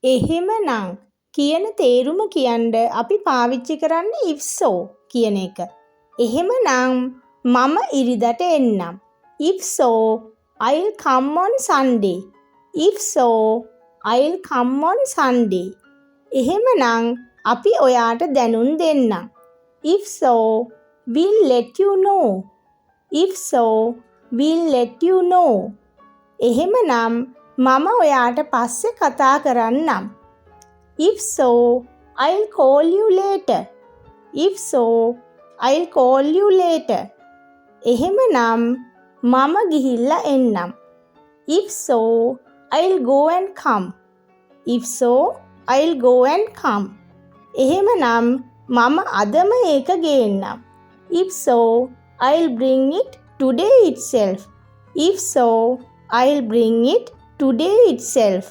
එහෙමනම් කියන තේරුම කියන්න අපි පාවිච්චි කරන්නේ if so කියන එක. එහෙමනම් මම ඉරිදට එන්නම්. If so, I'll come on Sunday. If so, I'll come on Sunday. එහෙමනම් අපි ඔයාට දැනුම් දෙන්නම්. If so, we'll let you know. If so, we'll let you know. එහෙමනම් මම ඔයාට පස්සේ කතා කරන්නම්. If so, I'll call you later. If so, I'll call you later. එහෙමනම් මම ගිහිල්ලා එන්නම්. If so, I'll go and come. If so, I'll go and come. එහෙමනම් මම අදම ඒක ගේන්නම්. If so, I'll bring it today itself. If so, I'll bring it today itself.